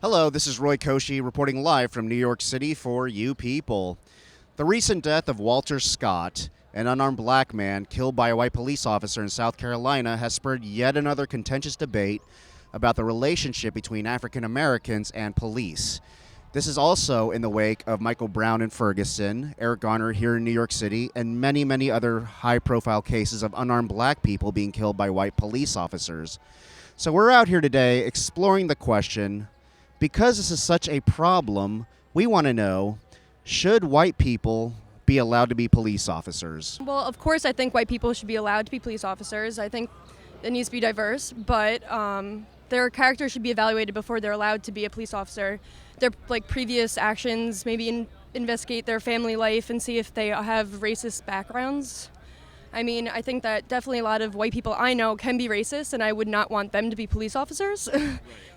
Hello, this is Roy Koshy reporting live from New York City for You People. The recent death of Walter Scott, an unarmed black man killed by a white police officer in South Carolina, has spurred yet another contentious debate about the relationship between African Americans and police. This is also in the wake of Michael Brown in Ferguson, Eric Garner here in New York City, and many, many other high-profile cases of unarmed black people being killed by white police officers. So we're out here today exploring the question, because this is such a problem, we want to know, should white people be allowed to be police officers? Well, of course, I think white people should be allowed to be police officers. I think it needs to be diverse, but their character should be evaluated before they're allowed to be a police officer. Their previous actions, maybe investigate their family life and see if they have racist backgrounds. I mean, I think that definitely a lot of white people I know can be racist, and I would not want them to be police officers.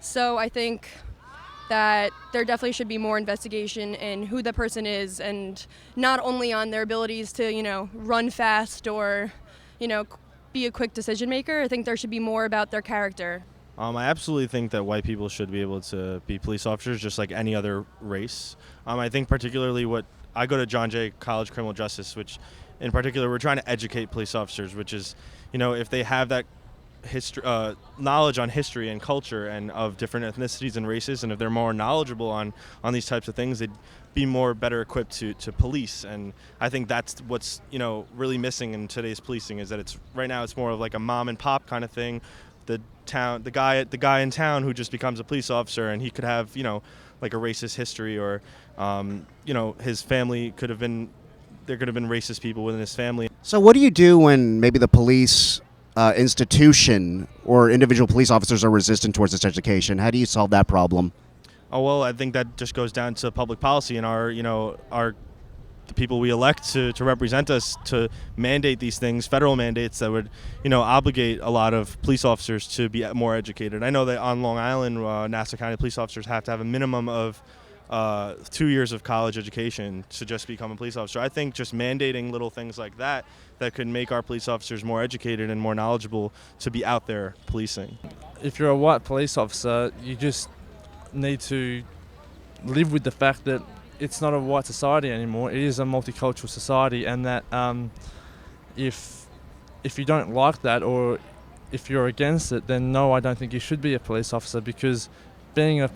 So I think that there definitely should be more investigation in who the person is, and not only on their abilities to, run fast or, be a quick decision maker. I think there should be more about their character. I absolutely think that white people should be able to be police officers just like any other race. I think particularly I go to John Jay College Criminal Justice, which in particular we're trying to educate police officers, which is, if they have that knowledge on history and culture and of different ethnicities and races, and if they're more knowledgeable on these types of things, they'd be better equipped to police. And I think that's what's really missing in today's policing, is that right now it's more of like a mom and pop kind of thing. The guy in town who just becomes a police officer, and he could have like a racist history, or his family there could have been racist people within his family. So what do you do when maybe the police institution or individual police officers are resistant towards this education? How do you solve that problem? Oh, well, I think that just goes down to public policy and the people we elect to represent us, to mandate these things, federal mandates that would, obligate a lot of police officers to be more educated. I know that on Long Island, Nassau County police officers have to have a minimum of 2 years of college education to just become a police officer. I think just mandating little things like that could make our police officers more educated and more knowledgeable to be out there policing. If you're a white police officer, you just need to live with the fact that it's not a white society anymore. It is a multicultural society, and that if you don't like that, or if you're against it, then no, I don't think you should be a police officer, because being a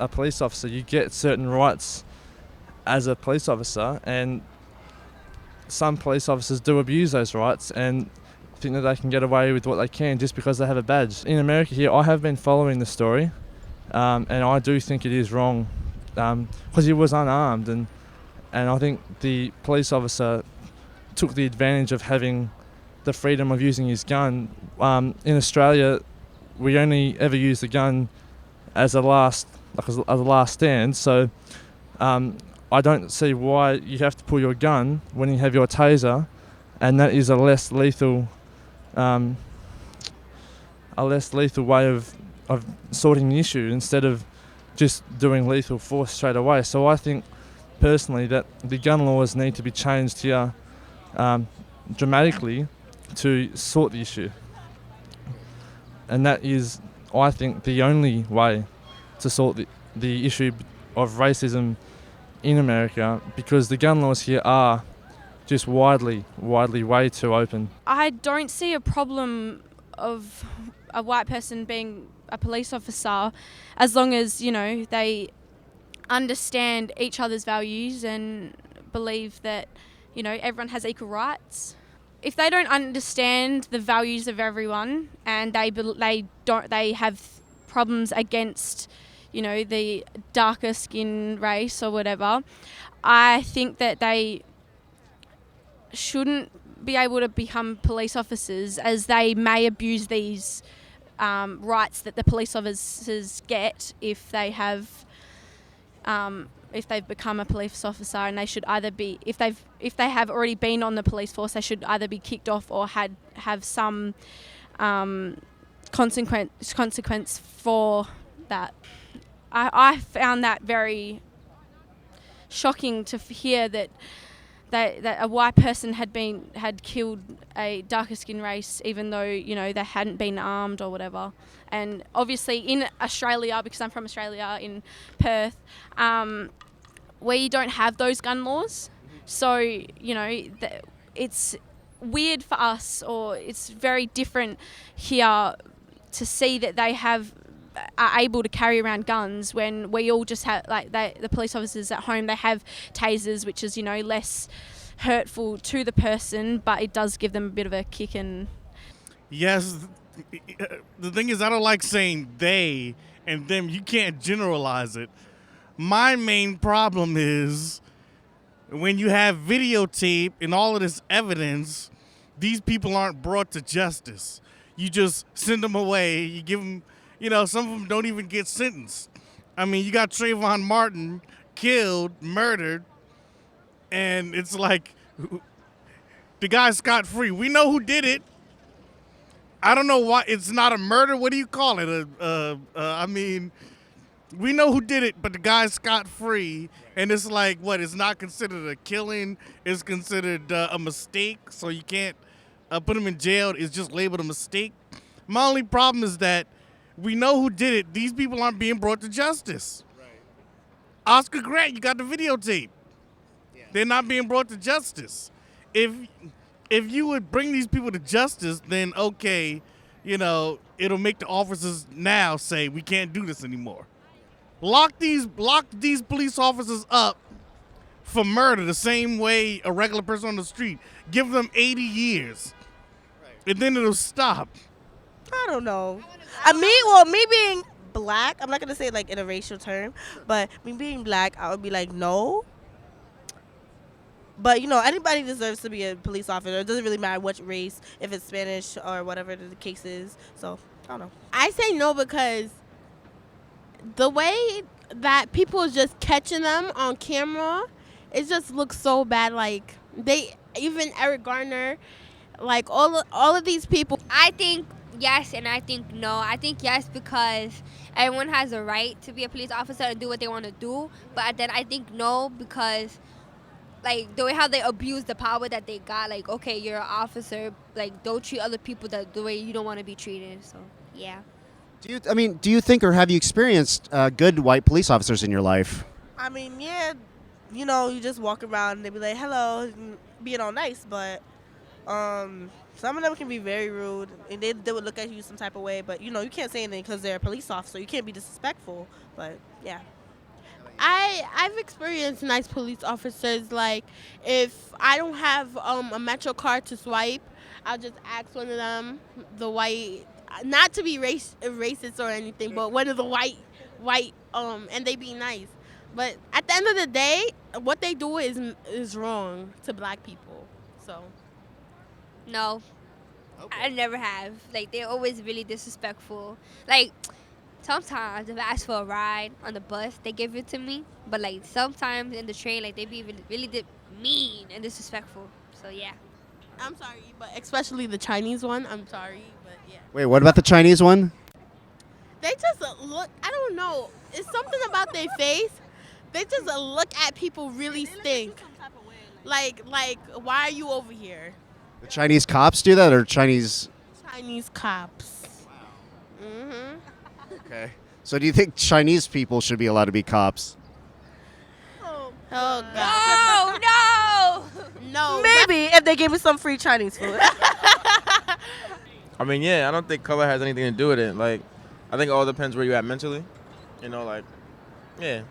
police officer, you get certain rights as a police officer, and some police officers do abuse those rights and think that they can get away with what they can just because they have a badge. In America here, I have been following the story, and I do think it is wrong, because he was unarmed, and I think the police officer took the advantage of having the freedom of using his gun. In Australia, we only ever use the gun as a last stand, so I don't see why you have to pull your gun when you have your taser, and that is a less lethal way of sorting the issue, instead of just doing lethal force straight away. So I think personally that the gun laws need to be changed here dramatically to sort the issue, and that is, I think, the only way to sort the issue of racism in America, because the gun laws here are just widely way too open. I don't see a problem of a white person being a police officer, as long as, they understand each other's values and believe that, everyone has equal rights. If they don't understand the values of everyone, and they have problems against the darker skin race or whatever, I think that they shouldn't be able to become police officers, as they may abuse these rights that the police officers get if they have if they've become a police officer, and they should either be, if they have already been on the police force, they should either be kicked off or have some consequence for that. I found that very shocking to hear that that a white person had killed a darker skin race, even though they hadn't been armed or whatever. And obviously in Australia, because I'm from Australia in Perth, we don't have those gun laws, so it's weird for us, or it's very different here to see that they are able to carry around guns when we all just have, like, the police officers at home, they have tasers, which is less hurtful to the person, but it does give them a bit of a kick. And Yes, the thing is, I don't like saying they and them. You can't generalize it. My main problem is when you have videotape and all of this evidence, these people aren't brought to justice. You just send them away. You give them, some of them don't even get sentenced. I mean, you got Trayvon Martin killed, murdered, and it's like the guy's scot-free. We know who did it. I don't know why it's not a murder. What do you call it? I mean, we know who did it, but the guy's scot-free. And it's like, what? It's not considered a killing. It's considered a mistake. So you can't put him in jail. It's just labeled a mistake. My only problem is that we know who did it. These people aren't being brought to justice. Right. Oscar Grant, you got the videotape. Yeah. They're not being brought to justice. If you would bring these people to justice, then okay, it'll make the officers now say we can't do this anymore. Lock these police officers up for murder the same way a regular person on the street. Give them 80 years, and then it'll stop. I don't know. Me being black, I'm not gonna say like in a racial term, but me being black, I would be like no. But anybody deserves to be a police officer. It doesn't really matter what race, if it's Spanish or whatever the case is. So I don't know. I say no because the way that people is just catching them on camera, it just looks so bad. Like even Eric Garner, like all of these people. I think yes, and I think no. I think yes because everyone has a right to be a police officer and do what they want to do. But then I think no because, like, the way how they abuse the power that they got. Like, okay, you're an officer. Like, don't treat other people the way you don't want to be treated. So, yeah. Do you think, or have you experienced good white police officers in your life? I mean, yeah, you just walk around and they be like, hello, being all nice, but some of them can be very rude, and they would look at you some type of way, but, you can't say anything because they're a police officer. You can't be disrespectful, but, yeah. I've experienced nice police officers. Like, if I don't have a Metro card to swipe, I'll just ask one of them, the white, not to be racist or anything, but one of the white, and they be nice. But at the end of the day, what they do is wrong to black people. So, No. Okay. I never have. Like, they're always really disrespectful. Like, sometimes if I ask for a ride on the bus, they give it to me. But, like, sometimes in the train, like, they be really mean and disrespectful. So, yeah. I'm sorry, but especially the Chinese one. I'm sorry, but yeah. Wait, what about the Chinese one? They just look, I don't know. It's something about their face. They just look at people really stink. Like, why are you over here? The Chinese cops do that, or Chinese cops. Wow. Mm-hmm. Okay. So do you think Chinese people should be allowed to be cops? Oh God. No. Maybe if they gave me some free Chinese food. I mean, yeah, I don't think color has anything to do with it. Like, I think it all depends where you're at mentally. Like, yeah,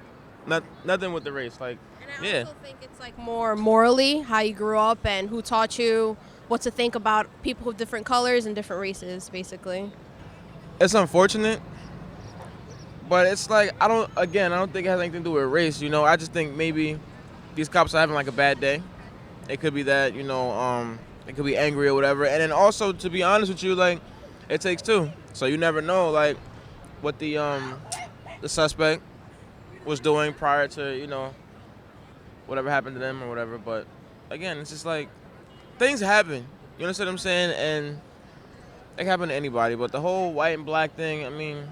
nothing with the race. Like, and I also think it's like more morally how you grew up and who taught you what to think about people of different colors and different races, basically. It's unfortunate, but it's like I don't think it has anything to do with race. I just think maybe these cops are having like a bad day. It could be that it could be angry or whatever. And then also, to be honest with you, like, it takes two. So you never know, like, what the suspect was doing prior to, whatever happened to them or whatever. But again, it's just like things happen. You understand what I'm saying? And it can happen to anybody. But the whole white and black thing, I mean,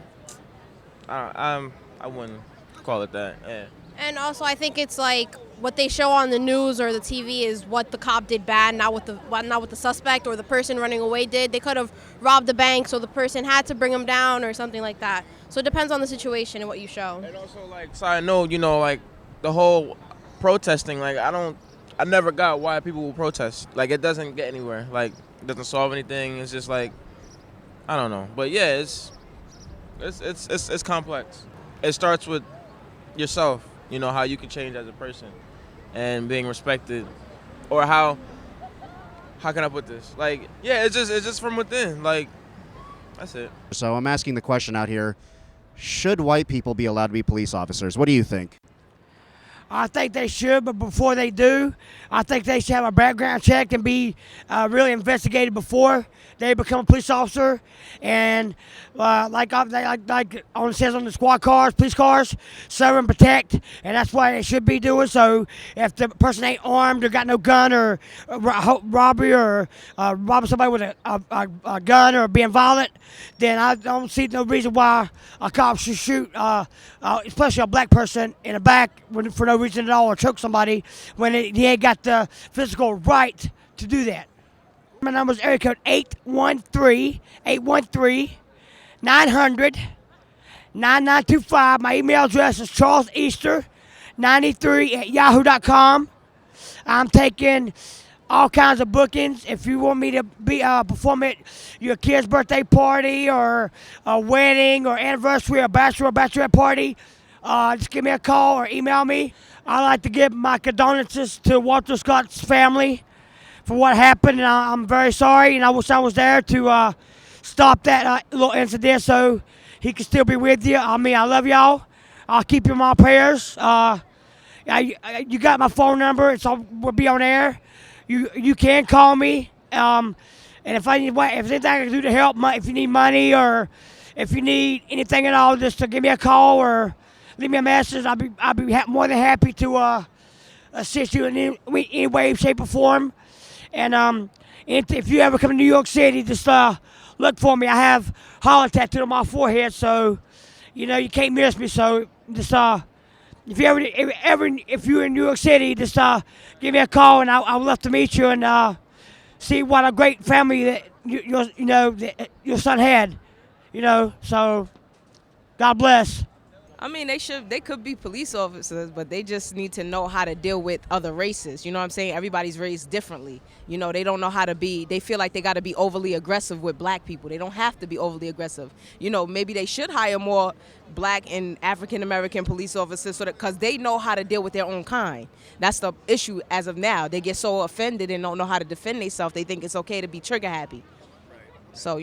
I wouldn't call it that. Yeah. And also, I think it's like what they show on the news or the TV is what the cop did bad, not what the suspect or the person running away did. They could have robbed the bank, so the person had to bring him down or something like that. So it depends on the situation and what you show. And also, like, side note, like the whole protesting, like I never got why people will protest. Like, it doesn't get anywhere. Like, it doesn't solve anything. It's just like, I don't know. But yeah, it's complex. It starts with yourself. How you can change as a person and being respected, or how can I put this? Like, yeah, it's just from within. Like, that's it. So I'm asking the question out here, should white people be allowed to be police officers? What do you think? I think they should, but before they do, I think they should have a background check and be really investigated before they become a police officer. And like it says on the squad cars, police cars, serve and protect, and that's what they should be doing. So if the person ain't armed or got no gun or robbery or robbing somebody with a gun or being violent, then I don't see no reason why a cop should shoot, especially a black person in the back for no reason at all, or choke somebody when he ain't got the physical right to do that. My number is area code 813-813-900-9925. My email address is charleseaster93@yahoo.com. I'm taking all kinds of bookings. If you want me to be perform at your kid's birthday party or a wedding or anniversary or bachelorette party, just give me a call or email me. I'd like to give my condolences to Walter Scott's family for what happened, and I'm very sorry, and I wish I was there to stop that little incident so he can still be with you. I mean, I love y'all. I'll keep you in my prayers. You got my phone number. We'll be on air. You can call me, and if there's anything I can do to help, if you need money or if you need anything at all, just to give me a call or leave me a message. I'll be more than happy to assist you in any way, shape, or form. And if you ever come to New York City, just look for me. I have Holland tattooed on my forehead, so you can't miss me. So just if you're in New York City, just give me a call, and I would love to meet you and see what a great family that that your son had. So God bless. I mean, they could be police officers, but they just need to know how to deal with other races. You know what I'm saying? Everybody's raised differently. They don't know how to be, they feel like they got to be overly aggressive with black people. They don't have to be overly aggressive. Maybe they should hire more black and African-American police officers because they know how to deal with their own kind. That's the issue as of now. They get so offended and don't know how to defend themselves. They think it's okay to be trigger happy. So,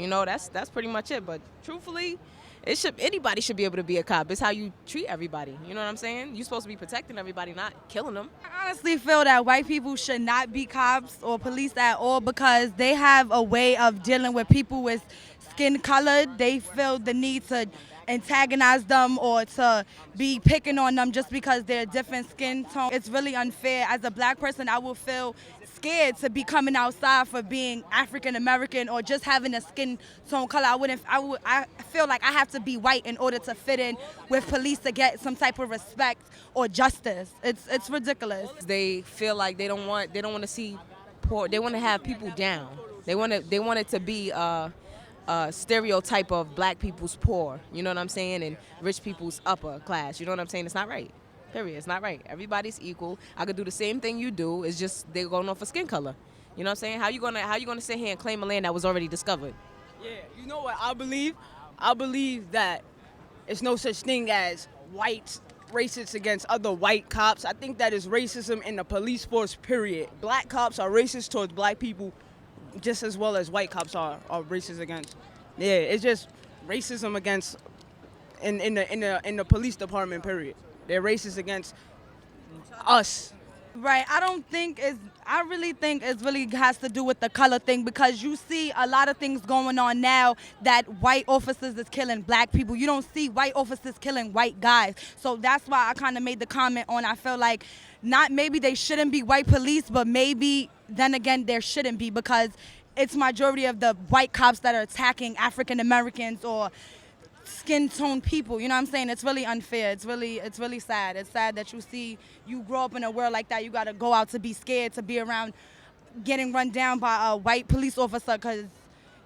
that's pretty much it. But truthfully, anybody should be able to be a cop. It's how you treat everybody. You know what I'm saying? You're supposed to be protecting everybody, not killing them. I honestly feel that white people should not be cops or police at all because they have a way of dealing with people with skin color. They feel the need to antagonize them or to be picking on them just because they're different skin tone. It's really unfair. As a black person, I will feel scared to be coming outside for being African American or just having a skin tone color. I feel like I have to be white in order to fit in with police to get some type of respect or justice. It's ridiculous. They feel like they don't want to see poor. They want to have people down. They want it to be a stereotype of black people's poor. You know what I'm saying? And rich people's upper class. You know what I'm saying? It's not right. Period. It's not right. Everybody's equal. I could do the same thing you do. It's just they're going off for skin color. You know what I'm saying? How you gonna sit here and claim a land that was already discovered? Yeah, you know what I believe? I believe that it's no such thing as white racists against other white cops. I think that is racism in the police force, period. Black cops are racist towards black people just as well as white cops are racist against. Yeah, it's just racism against in the police department, period. They're racist against us. Right. I really think it really has to do with the color thing because you see a lot of things going on now that white officers is killing black people. You don't see white officers killing white guys. So that's why I kind of made the comment on I feel like maybe they shouldn't be white police, but maybe then again there shouldn't be because it's majority of the white cops that are attacking African Americans or skin tone people. You know what I'm saying? It's really unfair. It's really sad. It's sad that you grow up in a world like that. You got to go out to be scared, to be around getting run down by a white police officer because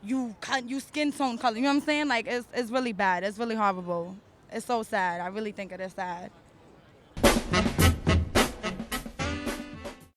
you skin tone color. You know what I'm saying? Like, it's really bad. It's really horrible. It's so sad. I really think it is sad.